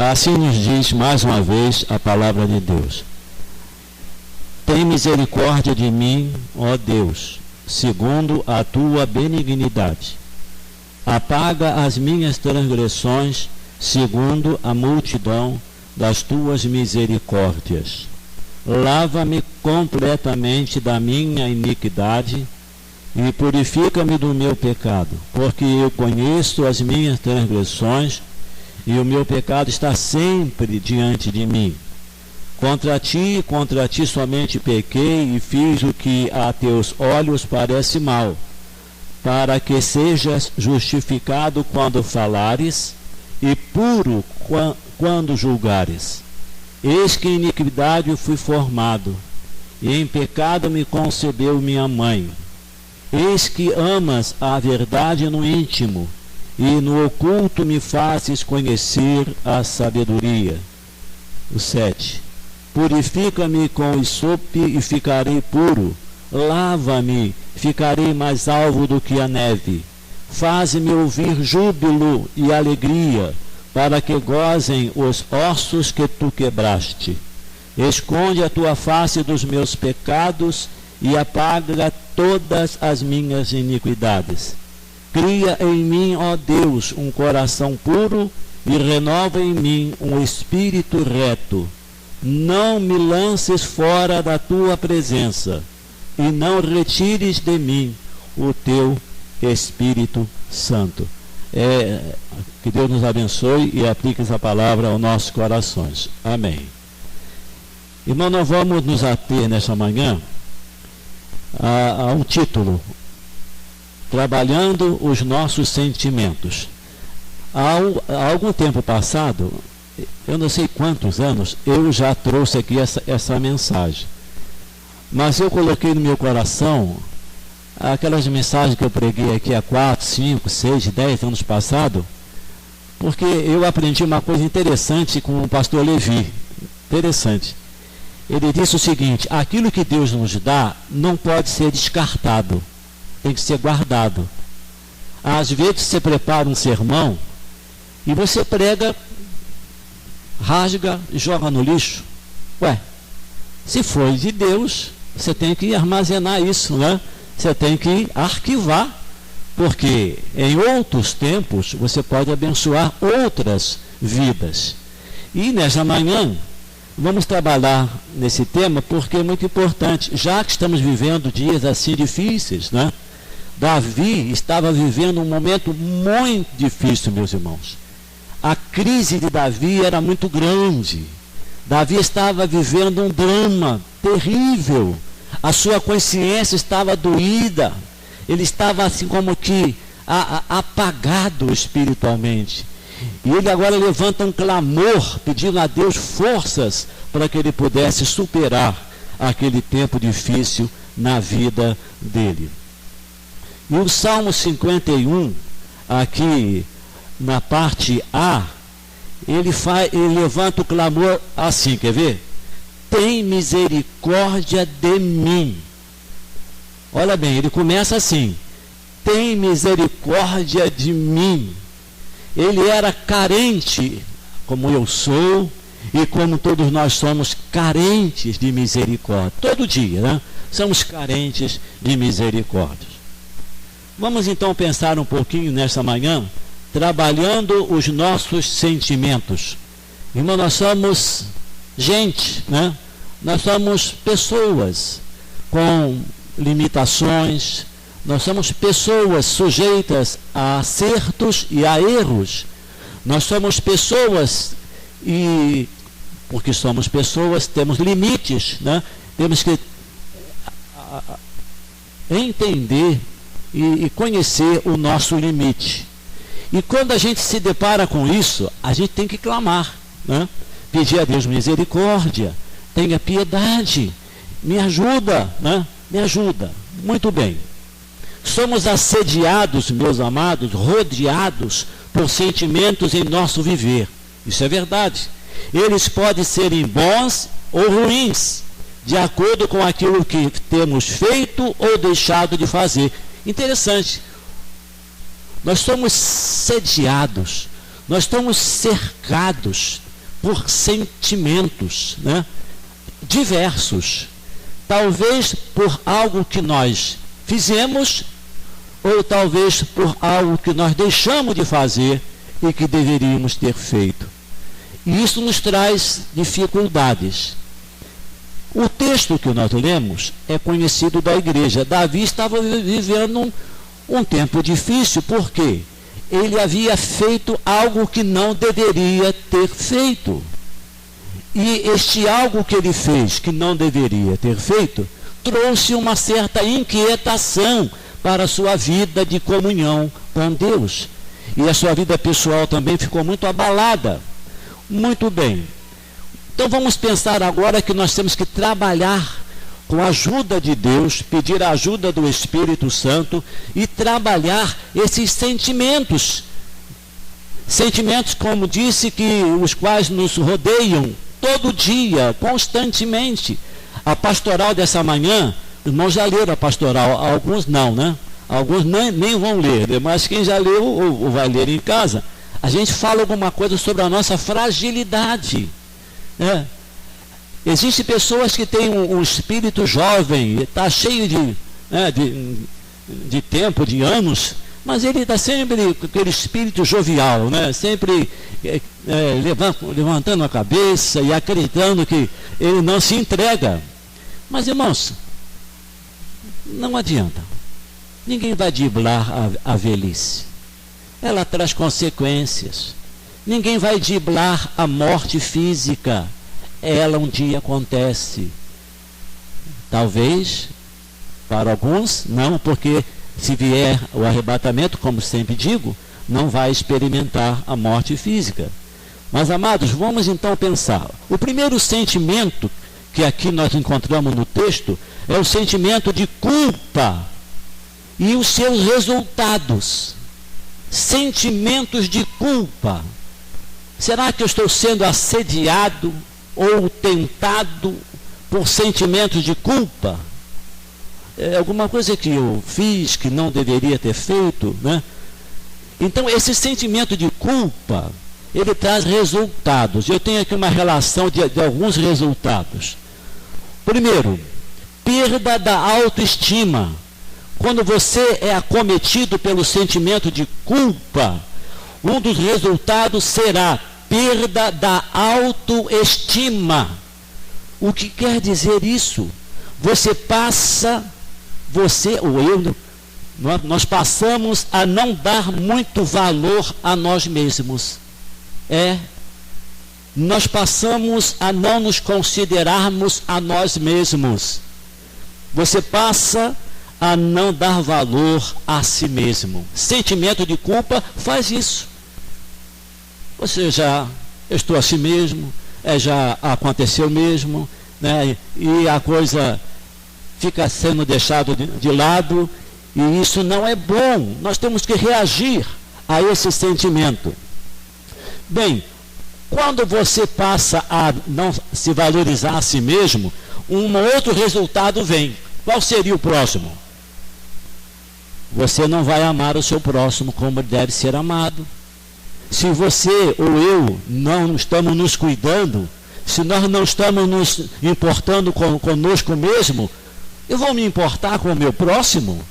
Assim nos diz mais uma vez a palavra de Deus. Tem misericórdia de mim, ó Deus, segundo a tua benignidade. Apaga as minhas transgressões, segundo a multidão das tuas misericórdias. Lava-me completamente da minha iniquidade e purifica-me do meu pecado, porque eu conheço as minhas transgressões e o meu pecado está sempre diante de mim. Contra ti somente pequei e fiz o que a teus olhos parece mal, para que sejas justificado quando falares e puro quando julgares. Eis que em iniquidade fui formado, e em pecado me concebeu minha mãe. Eis que amas a verdade no íntimo, e no oculto me fazes conhecer a sabedoria. O 7. Purifica-me com hisope e ficarei puro. Lava-me, ficarei mais alvo do que a neve. Faze-me ouvir júbilo e alegria, para que gozem os ossos que tu quebraste. Esconde a tua face dos meus pecados e apaga todas as minhas iniquidades. Cria em mim, ó Deus, um coração puro e renova em mim um espírito reto. Não me lances fora da tua presença e não retires de mim o teu Espírito Santo. Que Deus nos abençoe e aplique essa palavra aos nossos corações. Amém. Irmão, nós vamos nos ater nesta manhã a um título: Trabalhando os nossos sentimentos. Há algum tempo passado, eu não sei quantos anos, eu já trouxe aqui essa mensagem. Mas eu coloquei no meu coração aquelas mensagens que eu preguei aqui há 4, 5, 6, 10 anos passados, porque eu aprendi uma coisa interessante com o pastor Levi. Interessante. Ele disse o seguinte: aquilo que Deus nos dá não pode ser descartado, tem que ser guardado. Às vezes você prepara um sermão e você prega, rasga e joga no lixo. Se foi de Deus, você tem que armazenar isso, né? Você tem que arquivar, porque em outros tempos você pode abençoar outras vidas. E nessa manhã vamos trabalhar nesse tema porque é muito importante, já que estamos vivendo dias assim difíceis, né? Davi estava vivendo um momento muito difícil, meus irmãos. A crise de Davi era muito grande. Davi estava vivendo um drama terrível. A sua consciência estava doída. Ele estava assim como que apagado espiritualmente. E ele agora levanta um clamor, pedindo a Deus forças para que ele pudesse superar aquele tempo difícil na vida dele. E o Salmo 51, aqui na parte A, ele levanta o clamor assim, quer ver? Tem misericórdia de mim. Olha bem, ele começa assim: tem misericórdia de mim. Ele era carente, como eu sou, e como todos nós somos carentes de misericórdia. Todo dia, né? Somos carentes de misericórdia. Vamos então pensar um pouquinho nessa manhã, trabalhando os nossos sentimentos. Irmão, nós somos gente, né? Nós somos pessoas com limitações, nós somos pessoas sujeitas a acertos e a erros. Nós somos pessoas e, porque somos pessoas, temos limites, né? Temos que entender e conhecer o nosso limite. E quando a gente se depara com isso, a gente tem que clamar, né? Pedir a Deus misericórdia, tenha piedade, me ajuda, né? Me ajuda. Muito bem. Somos assediados, meus amados, rodeados por sentimentos em nosso viver. Isso é verdade. Eles podem serem bons ou ruins, de acordo com aquilo que temos feito ou deixado de fazer. Interessante. Nós somos sediados, nós estamos cercados por sentimentos, né, diversos. Talvez por algo que nós fizemos, ou talvez por algo que nós deixamos de fazer e que deveríamos ter feito. E isso nos traz dificuldades. O texto que nós lemos é conhecido da igreja. Davi estava vivendo um tempo difícil, porque ele havia feito algo que não deveria ter feito. E este algo que ele fez, que não deveria ter feito, trouxe uma certa inquietação para a sua vida de comunhão com Deus. E a sua vida pessoal também ficou muito abalada. Muito bem. Então vamos pensar agora que nós temos que trabalhar com a ajuda de Deus, pedir a ajuda do Espírito Santo e trabalhar esses sentimentos. Sentimentos, como disse, que os quais nos rodeiam todo dia, constantemente. A pastoral dessa manhã, os irmãos já leram a pastoral, alguns não, né? Alguns nem vão ler, mas quem já leu ou vai ler em casa, a gente fala alguma coisa sobre a nossa fragilidade, né? Existem pessoas que têm um espírito jovem, está cheio de tempo, de anos, mas ele está sempre com aquele espírito jovial, né? Sempre levantando a cabeça e acreditando que ele não se entrega. Mas, irmãos, não adianta. Ninguém vai driblar a velhice. Ela traz consequências. Ninguém vai driblar a morte física. Ela um dia acontece. Talvez, para alguns, não, porque se vier o arrebatamento, como sempre digo, não vai experimentar a morte física. Mas, amados, vamos então pensar. O primeiro sentimento que aqui nós encontramos no texto é o sentimento de culpa e os seus resultados. Sentimentos de culpa. Será que eu estou sendo assediado ou tentado por sentimentos de culpa? É alguma coisa que eu fiz que não deveria ter feito, né? Então, esse sentimento de culpa, ele traz resultados. Eu tenho aqui uma relação de alguns resultados. Primeiro, perda da autoestima. Quando você é acometido pelo sentimento de culpa, um dos resultados será perda da autoestima. O que quer dizer isso? Nós passamos a não dar muito valor a nós mesmos. Nós passamos a não nos considerarmos a nós mesmos. Você passa a não dar valor a si mesmo. Sentimento de culpa faz isso. Você já estou a si mesmo, já aconteceu mesmo, né? E a coisa fica sendo deixada de lado, e isso não é bom. Nós temos que reagir a esse sentimento. Bem, quando você passa a não se valorizar a si mesmo, um outro resultado vem. Qual seria o próximo? Você não vai amar o seu próximo como ele deve ser amado. Se você ou eu não estamos nos cuidando, se nós não estamos nos importando conosco mesmo, eu vou me importar com o meu próximo?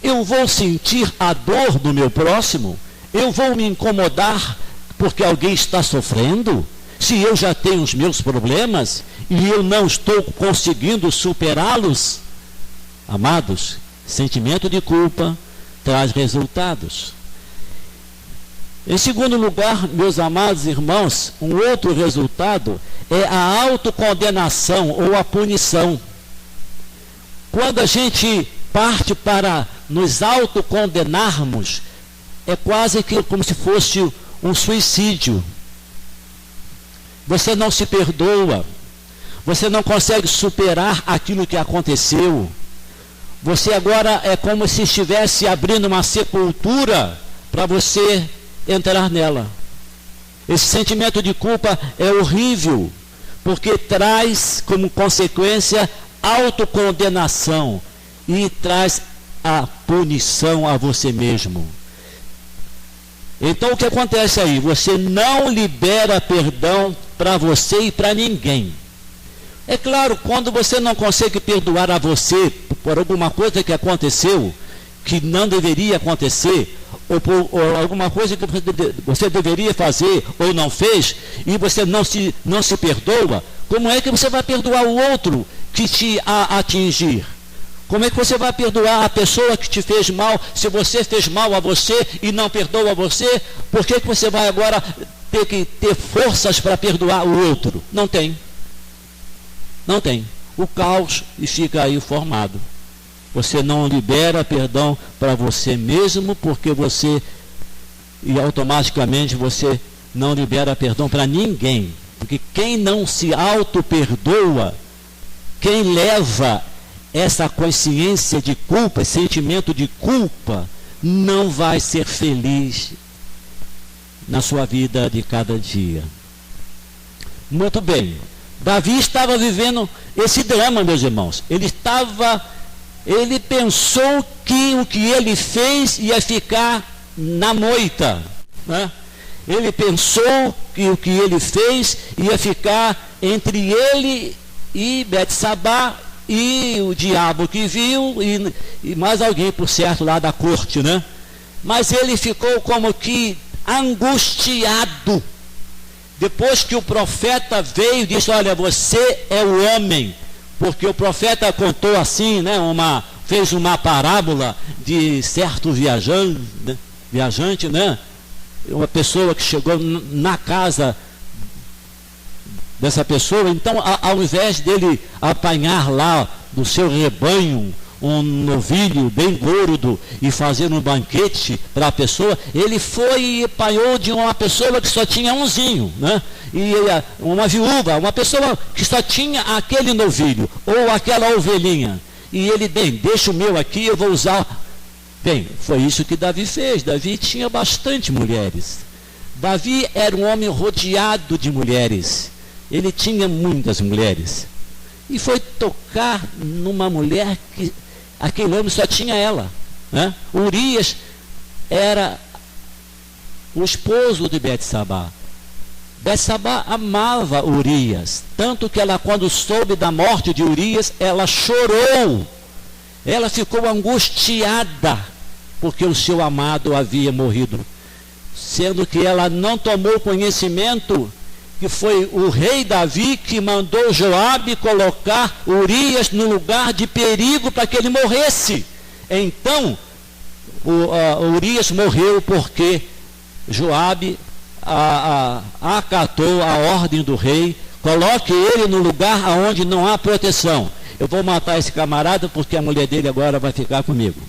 Eu vou sentir a dor do meu próximo? Eu vou me incomodar porque alguém está sofrendo? Se eu já tenho os meus problemas e eu não estou conseguindo superá-los? Amados, sentimento de culpa traz resultados. Em segundo lugar, meus amados irmãos, um outro resultado é a autocondenação ou a punição. Quando a gente parte para nos autocondenarmos, é quase que como se fosse um suicídio. Você não se perdoa, você não consegue superar aquilo que aconteceu. Você agora é como se estivesse abrindo uma sepultura para você entrar nela. Esse sentimento de culpa é horrível, porque traz como consequência autocondenação e traz a punição a você mesmo. Então o que acontece aí? Você não libera perdão para você e para ninguém. É claro, quando você não consegue perdoar a você por alguma coisa que aconteceu, que não deveria acontecer, ou alguma coisa que você deveria fazer ou não fez, e você não se perdoa, como é que você vai perdoar o outro que te atingir? Como é que você vai perdoar a pessoa que te fez mal, se você fez mal a você e não perdoa você? Por que você vai agora ter que ter forças para perdoar o outro? Não tem. Não tem. O caos e fica aí formado. Você não libera perdão para você mesmo, porque e automaticamente você não libera perdão para ninguém. Porque quem não se auto-perdoa, quem leva essa consciência de culpa, esse sentimento de culpa, não vai ser feliz na sua vida de cada dia. Muito bem. Davi estava vivendo esse drama, meus irmãos. Ele pensou que o que ele fez ia ficar na moita, né? Ele pensou que o que ele fez ia ficar entre ele e Betsabá e o diabo que viu e mais alguém, por certo, lá da corte, né? Mas ele ficou como que angustiado. Depois que o profeta veio e disse: olha, você é o homem. Porque o profeta contou assim, né, fez uma parábola de certo viajante, né? Uma pessoa que chegou na casa dessa pessoa. Então, ao invés dele apanhar lá do seu rebanho um novilho bem gordo e fazer um banquete para a pessoa, ele foi e apanhou de uma pessoa que só tinha umzinho, né? E uma viúva, uma pessoa que só tinha aquele novilho ou aquela ovelhinha. E ele, bem, deixa o meu aqui, eu vou usar. Bem, foi isso que Davi fez. Davi tinha bastante mulheres. Davi era um homem rodeado de mulheres. Ele tinha muitas mulheres. E foi tocar numa mulher que aquele homem só tinha ela, né? Urias era o esposo de Betsabá. Betsabá amava Urias, tanto que ela, quando soube da morte de Urias, ela chorou. Ela ficou angustiada, porque o seu amado havia morrido. Sendo que ela não tomou conhecimento que foi o rei Davi que mandou Joabe colocar Urias no lugar de perigo para que ele morresse. Então, Urias morreu porque Joabe acatou a ordem do rei: coloque ele no lugar onde não há proteção. Eu vou matar esse camarada porque a mulher dele agora vai ficar comigo.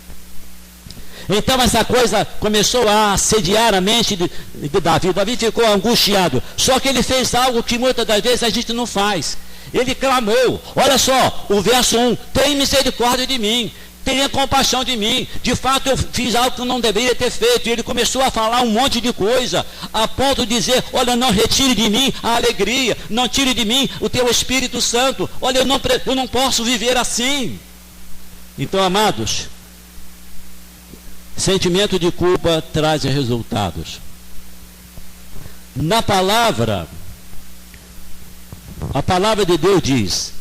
Então essa coisa começou a assediar a mente de Davi. Davi ficou angustiado. Só que ele fez algo que muitas das vezes a gente não faz. Ele clamou. Olha só, o verso 1: tem misericórdia de mim, tenha compaixão de mim. De fato eu fiz algo que eu não deveria ter feito. E ele começou a falar um monte de coisa, a ponto de dizer: olha, não retire de mim a alegria, não tire de mim o teu Espírito Santo. Olha, eu não posso viver assim. Então, amados, sentimento de culpa traz resultados. Na palavra, a palavra de Deus diz,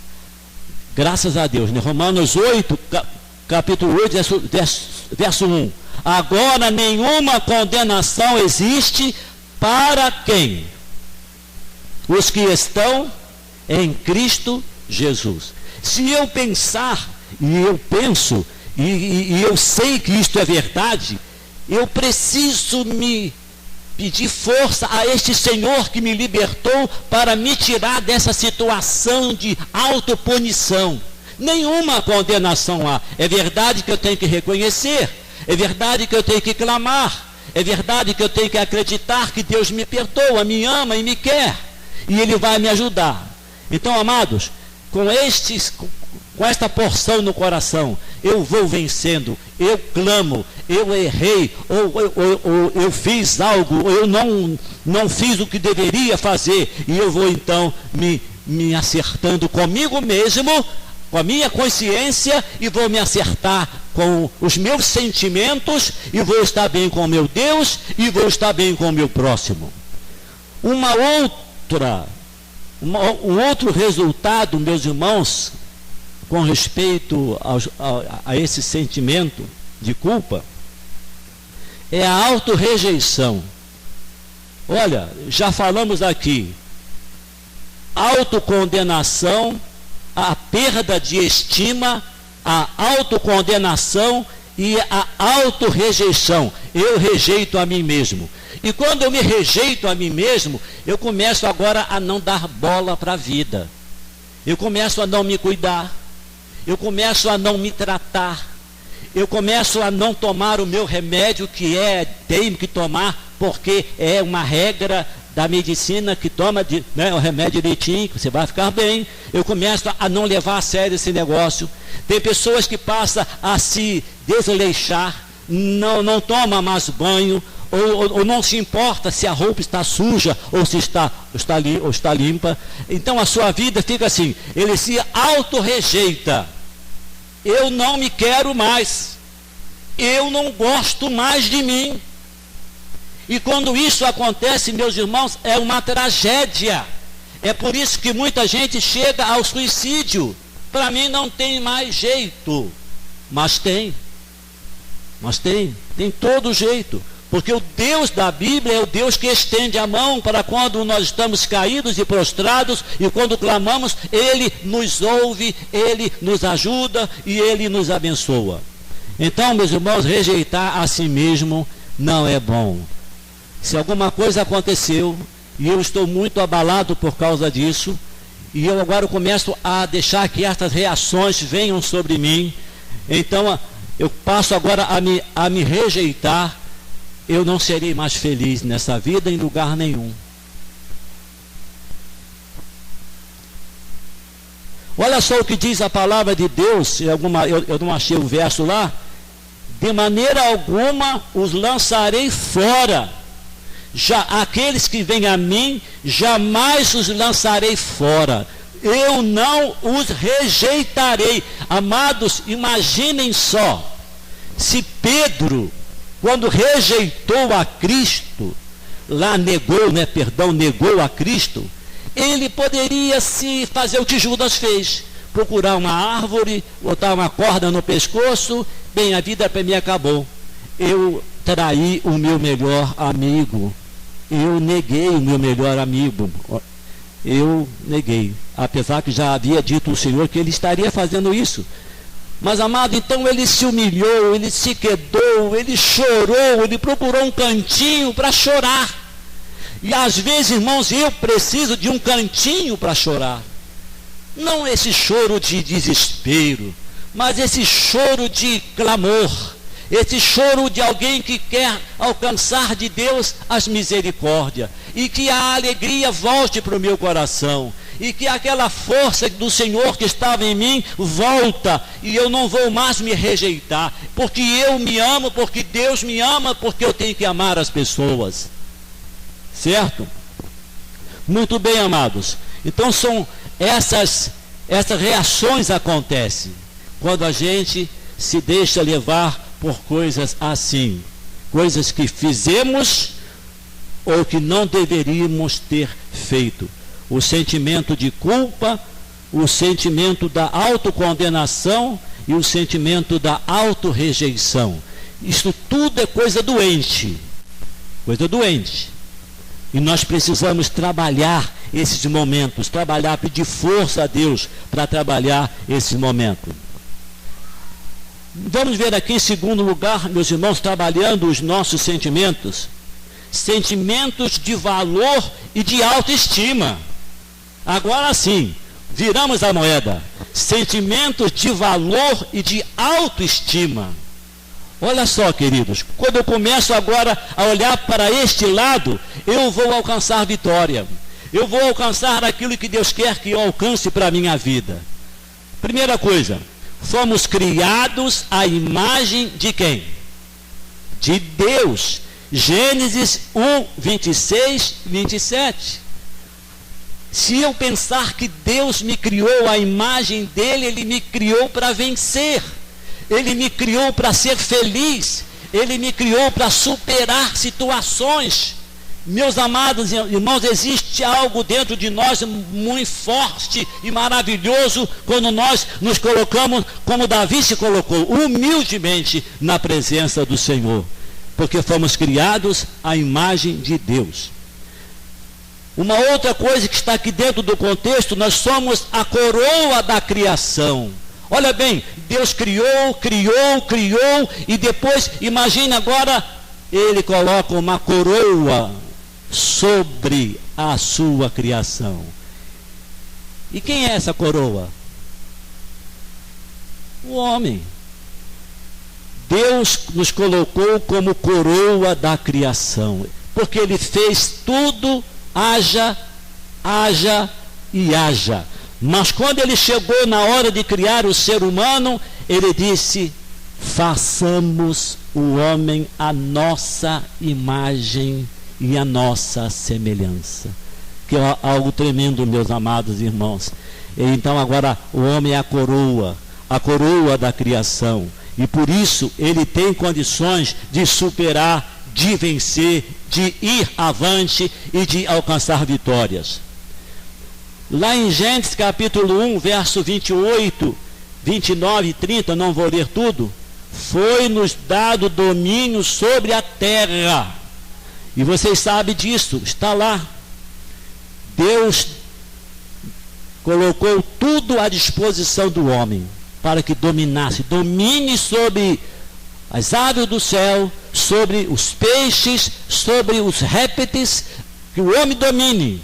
graças a Deus, em Romanos 8, capítulo 8, verso 1: agora nenhuma condenação existe para quem? Os que estão em Cristo Jesus. Se eu pensar, e eu penso, e eu sei que isto é verdade, eu preciso me pedir força a este Senhor que me libertou para me tirar dessa situação de autopunição. Nenhuma condenação há. É verdade que eu tenho que reconhecer, é verdade que eu tenho que clamar, é verdade que eu tenho que acreditar que Deus me perdoa, me ama e me quer, e Ele vai me ajudar. Então, amados, com esta porção no coração, eu vou vencendo, eu clamo, eu errei, ou eu fiz algo, ou eu não fiz o que deveria fazer, e eu vou então me acertando comigo mesmo, com a minha consciência, e vou me acertar com os meus sentimentos, e vou estar bem com o meu Deus, e vou estar bem com o meu próximo. Uma outra Um outro resultado, meus irmãos, com respeito a esse sentimento de culpa, é a autorrejeição. Olha, já falamos aqui, autocondenação, a perda de estima, a autocondenação e a autorrejeição. Eu rejeito a mim mesmo. E quando eu me rejeito a mim mesmo, eu começo agora a não dar bola para a vida. Eu começo a não me cuidar. Eu começo a não me tratar. Eu começo a não tomar o meu remédio tenho que tomar, porque é uma regra da medicina que toma o remédio direitinho, que você vai ficar bem. Eu começo a não levar a sério esse negócio. Tem pessoas que passam a se desleixar, não toma mais banho, ou não se importa se a roupa está suja ou se está limpa. Então a sua vida fica assim, ele se autorrejeita. Eu não me quero mais, eu não gosto mais de mim. E quando isso acontece, meus irmãos, é uma tragédia. É por isso que muita gente chega ao suicídio. Para mim não tem mais jeito. Mas tem todo jeito. Porque o Deus da Bíblia é o Deus que estende a mão para quando nós estamos caídos e prostrados, e quando clamamos, Ele nos ouve, Ele nos ajuda e Ele nos abençoa. Então, meus irmãos, rejeitar a si mesmo não é bom. Se alguma coisa aconteceu, e eu estou muito abalado por causa disso, e eu agora começo a deixar que essas reações venham sobre mim, então eu passo agora a me rejeitar, eu não serei mais feliz nessa vida em lugar nenhum. Olha só o que diz a palavra de Deus, eu não achei o verso lá. De maneira alguma os lançarei fora. Já aqueles que vêm a mim, jamais os lançarei fora. Eu não os rejeitarei. Amados, imaginem só, se Pedro, quando rejeitou a Cristo, negou a Cristo, ele poderia se fazer o que Judas fez, procurar uma árvore, botar uma corda no pescoço, bem, a vida para mim acabou. Eu traí o meu melhor amigo, eu neguei o meu melhor amigo, eu neguei, apesar que já havia dito o Senhor que ele estaria fazendo isso. Mas, amado, então ele se humilhou, ele se quedou, ele chorou, ele procurou um cantinho para chorar. E às vezes, irmãos, eu preciso de um cantinho para chorar. Não esse choro de desespero, mas esse choro de clamor, esse choro de alguém que quer alcançar de Deus as misericórdias, e que a alegria volte para o meu coração, e que aquela força do Senhor que estava em mim volta, e eu não vou mais me rejeitar, porque eu me amo, porque Deus me ama, porque eu tenho que amar as pessoas. Certo? Muito bem, amados. Então são essas reações acontecem quando a gente se deixa levar por coisas assim, coisas que fizemos ou que não deveríamos ter feito. O sentimento de culpa, o sentimento da autocondenação e o sentimento da autorrejeição. Isso tudo é coisa doente. Coisa doente. E nós precisamos trabalhar esses momentos, pedir força a Deus para trabalhar esse momento. Vamos ver aqui em segundo lugar, meus irmãos, trabalhando os nossos sentimentos. Sentimentos de valor e de autoestima. Agora sim, viramos a moeda. Sentimentos de valor e de autoestima. Olha só, queridos, quando eu começo agora a olhar para este lado, eu vou alcançar vitória. Eu vou alcançar aquilo que Deus quer que eu alcance para a minha vida. Primeira coisa, fomos criados à imagem de quem? De Deus. Gênesis 1, 26, 27. Se eu pensar que Deus me criou à imagem dele, ele me criou para vencer. Ele me criou para ser feliz. Ele me criou para superar situações. Meus amados irmãos, existe algo dentro de nós muito forte e maravilhoso quando nós nos colocamos, como Davi se colocou, humildemente na presença do Senhor, porque fomos criados à imagem de Deus. Uma outra coisa que está aqui dentro do contexto, nós somos a coroa da criação. Olha bem, Deus criou, e depois, imagine agora, Ele coloca uma coroa sobre a sua criação. E quem é essa coroa? O homem. Deus nos colocou como coroa da criação, porque Ele fez tudo, haja e haja. Mas quando Ele chegou na hora de criar o ser humano, Ele disse: façamos o homem à nossa imagem e a nossa semelhança. Que é algo tremendo, meus amados irmãos. Então agora o homem é a coroa da criação, e por isso ele tem condições de superar, de vencer, de ir avante e de alcançar vitórias. Lá em Gênesis capítulo 1, verso 28, 29 e 30, não vou ler tudo. Foi-nos dado domínio sobre a terra. E vocês sabem disso, está lá. Deus colocou tudo à disposição do homem para que dominasse. Domine sobre as aves do céu, sobre os peixes, sobre os répteis, que o homem domine.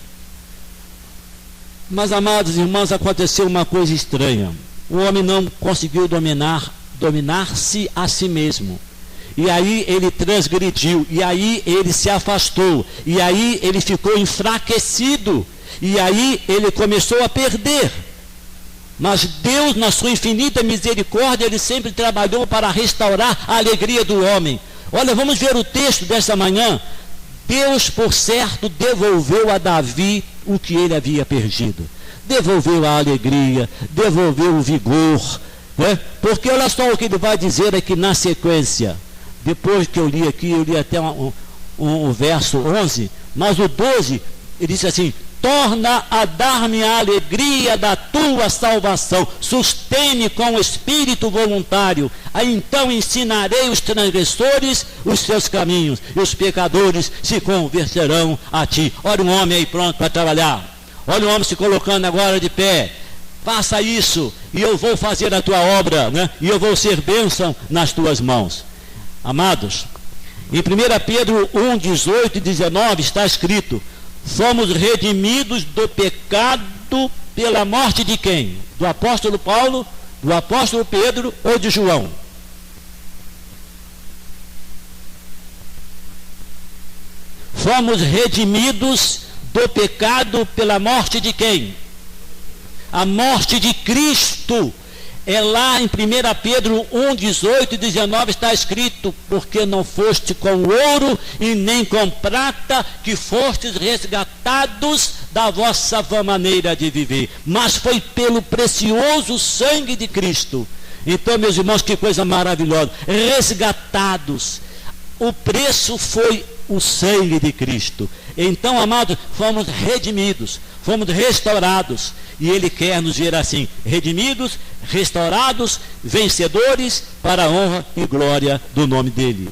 Mas, amados irmãos, aconteceu uma coisa estranha. O homem não conseguiu dominar-se a si mesmo. E aí ele transgrediu, e aí ele se afastou, e aí ele ficou enfraquecido, e aí ele começou a perder. Mas Deus, na sua infinita misericórdia, Ele sempre trabalhou para restaurar a alegria do homem. Olha, vamos ver o texto desta manhã. Deus, por certo, devolveu a Davi o que ele havia perdido. Devolveu a alegria, devolveu o vigor, né? Porque olha só o que ele vai dizer aqui na sequência. Depois que eu li aqui, eu li até o verso 11, mas o 12, ele disse assim: torna a dar-me a alegria da tua salvação, sustene com o espírito voluntário, aí então ensinarei os transgressores os seus caminhos, e os pecadores se converterão a ti. Olha um homem aí pronto para trabalhar, olha um homem se colocando agora de pé. Faça isso, e eu vou fazer a tua obra, né? E eu vou ser bênção nas tuas mãos. Amados, em 1 Pedro 1, 18 e 19 está escrito: fomos redimidos do pecado pela morte de quem? Do apóstolo Paulo, do apóstolo Pedro ou de João? Fomos redimidos do pecado pela morte de quem? A morte de Cristo. É lá em 1 Pedro 1, 18 e 19 está escrito: porque não foste com ouro e nem com prata que fostes resgatados da vossa vã maneira de viver, mas foi pelo precioso sangue de Cristo. Então, meus irmãos, que coisa maravilhosa, resgatados. O preço foi o sangue de Cristo. Então, amados, fomos redimidos, fomos restaurados, e Ele quer nos ver assim, redimidos, restaurados, vencedores, para a honra e glória do nome dEle.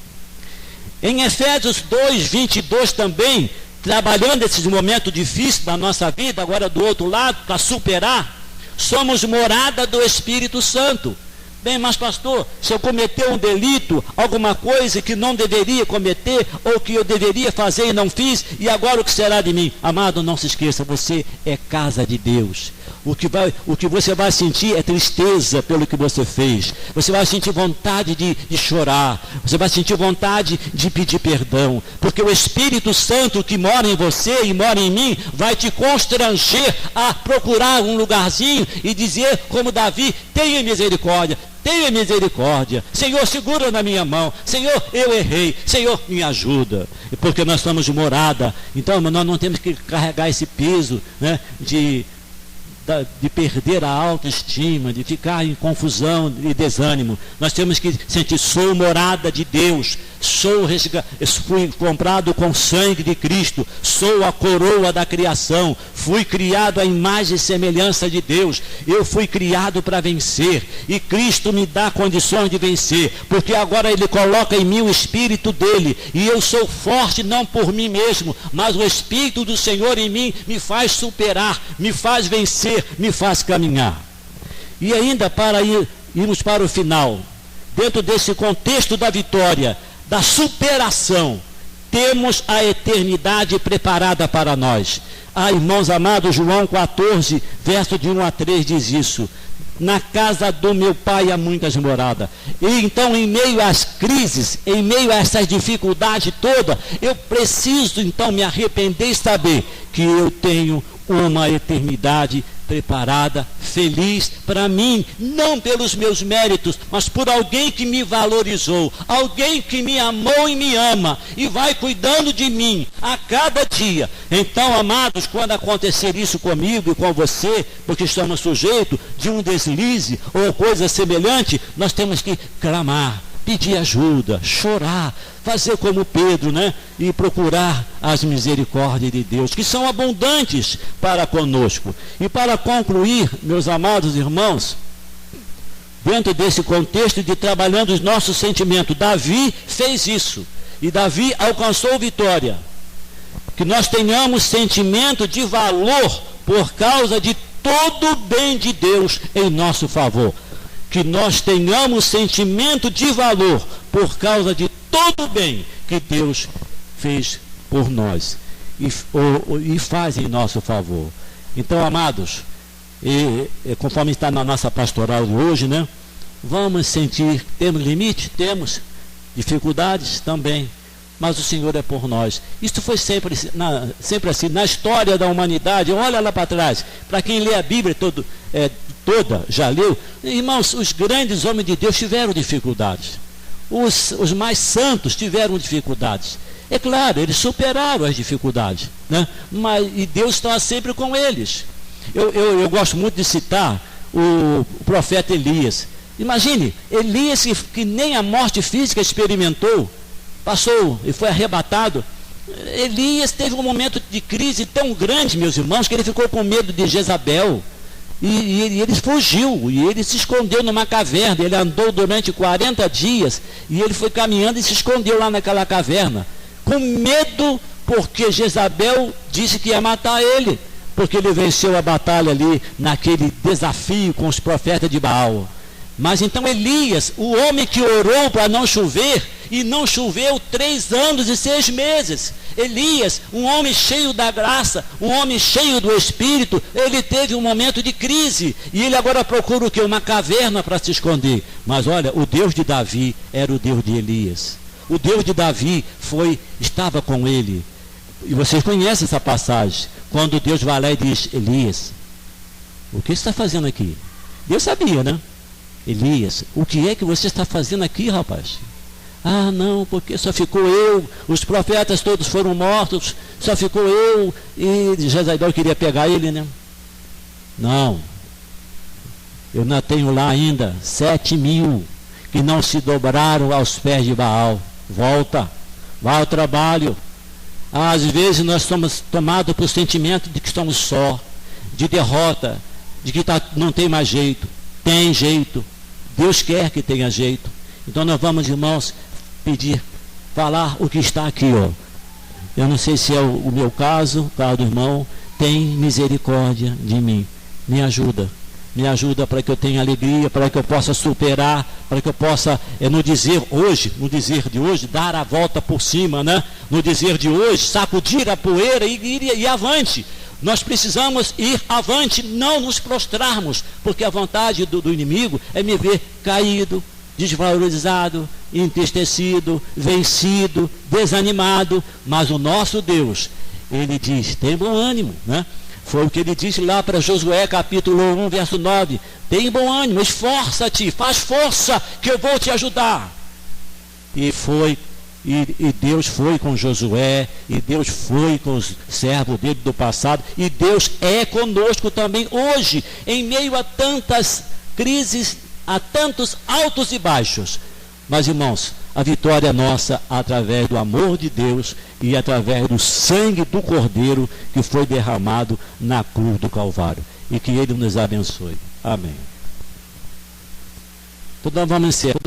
Em Efésios 2, 22 também, trabalhando esses momentos difíceis da nossa vida, agora do outro lado, para superar, somos morada do Espírito Santo. Bem, mas pastor, se eu cometer um delito, alguma coisa que não deveria cometer, ou que eu deveria fazer e não fiz, e agora o que será de mim? Amado, não se esqueça, você é casa de Deus. O que você vai sentir é tristeza pelo que você fez. Você vai sentir vontade de chorar. Você vai sentir vontade de pedir perdão. Porque o Espírito Santo que mora em você e mora em mim, vai te constranger a procurar um lugarzinho e dizer como Davi: tenha misericórdia. Tenha misericórdia, Senhor, segura na minha mão, Senhor, eu errei, Senhor, me ajuda, porque nós estamos de morada. Então nós não temos que carregar esse peso, né, de perder a autoestima, de ficar em confusão e desânimo. Nós temos que sentir: sou morada de Deus, fui comprado com sangue de Cristo, sou a coroa da criação, fui criado à imagem e semelhança de Deus, eu fui criado para vencer, e Cristo me dá condições de vencer, porque agora Ele coloca em mim o Espírito dele, e eu sou forte não por mim mesmo, mas o Espírito do Senhor em mim me faz superar, me faz vencer, me faz caminhar. E ainda para irmos para o final, dentro desse contexto da vitória, da superação, temos a eternidade preparada para nós. Irmãos amados, João 14, verso de 1 a 3 diz isso: na casa do meu pai há muitas moradas. E então, em meio às crises, em meio a essas dificuldades todas, eu preciso então me arrepender e saber que eu tenho uma eternidade preparada, feliz para mim, não pelos meus méritos, mas por alguém que me valorizou, alguém que me amou e me ama, e vai cuidando de mim a cada dia. Então, amados, quando acontecer isso comigo e com você, porque estamos sujeitos de um deslize ou coisa semelhante, nós temos que clamar, pedir ajuda, chorar, fazer como Pedro, né? E procurar as misericórdias de Deus, que são abundantes para conosco. E para concluir, meus amados irmãos, dentro desse contexto de trabalhando os nossos sentimentos, Davi fez isso, e Davi alcançou vitória. Que nós tenhamos sentimento de valor por causa de todo o bem de Deus em nosso favor. Que nós tenhamos sentimento de valor por causa de todo o bem que Deus fez por nós e faz em nosso favor. Então, amados, conforme está na nossa pastoral de hoje, né? Vamos sentir, temos limite? Temos. Dificuldades? Também. Mas o Senhor é por nós. Isso foi sempre assim, na história da humanidade. Olha lá para trás, para quem lê a Bíblia toda, já leu, irmãos, os grandes homens de Deus tiveram dificuldades. Os mais santos tiveram dificuldades. É claro, eles superaram as dificuldades, né? E Deus está sempre com eles. Eu gosto muito de citar o profeta Elias. Imagine, Elias que nem a morte física experimentou, passou e foi arrebatado. Elias teve um momento de crise tão grande, meus irmãos, que ele ficou com medo de Jezabel. E ele fugiu, e ele se escondeu numa caverna. Ele andou durante 40 dias, e ele foi caminhando e se escondeu lá naquela caverna, com medo, porque Jezabel disse que ia matar ele, porque ele venceu a batalha ali, naquele desafio com os profetas de Baal. Mas então Elias, o homem que orou para não chover, e não choveu 3 anos e 6 meses. Elias, um homem cheio da graça, um homem cheio do Espírito, ele teve um momento de crise, e ele agora procura o quê? Uma caverna para se esconder. Mas olha, o Deus de Davi era o Deus de Elias. O Deus de Davi estava com ele. E vocês conhecem essa passagem, quando Deus vai lá e diz: Elias, o que você está fazendo aqui? Deus sabia, né? Elias, o que é que você está fazendo aqui, rapaz? Ah, não, porque só ficou eu, os profetas todos foram mortos, só ficou eu, e Jezabel queria pegar ele, né? Não, eu não tenho lá ainda 7.000 que não se dobraram aos pés de Baal. Volta, vá ao trabalho. Às vezes nós somos tomados por sentimento de que estamos só, de derrota, de que não tem mais jeito. Tem jeito, Deus quer que tenha jeito. Então nós vamos, irmãos, pedir, falar o que está aqui, ó. Eu não sei se é o meu caso, o caso do irmão. Tem misericórdia de mim, me ajuda para que eu tenha alegria, para que eu possa superar, para que eu possa, no dizer de hoje, dar a volta por cima, né? No dizer de hoje, sacudir a poeira e ir avante. Nós precisamos ir avante, não nos prostrarmos, porque a vontade do inimigo é me ver caído, desvalorizado, entristecido, vencido, desanimado. Mas o nosso Deus, ele diz: tem bom ânimo, né? Foi o que ele disse lá para Josué, capítulo 1, verso 9: tem bom ânimo, esforça-te, faz força, que eu vou te ajudar. E foi E Deus foi com Josué, e Deus foi com os servos dele do passado, e Deus é conosco também hoje, em meio a tantas crises, a tantos altos e baixos. Mas, irmãos, a vitória é nossa através do amor de Deus e através do sangue do Cordeiro que foi derramado na cruz do Calvário. E que Ele nos abençoe. Amém. Então vamos encerrar.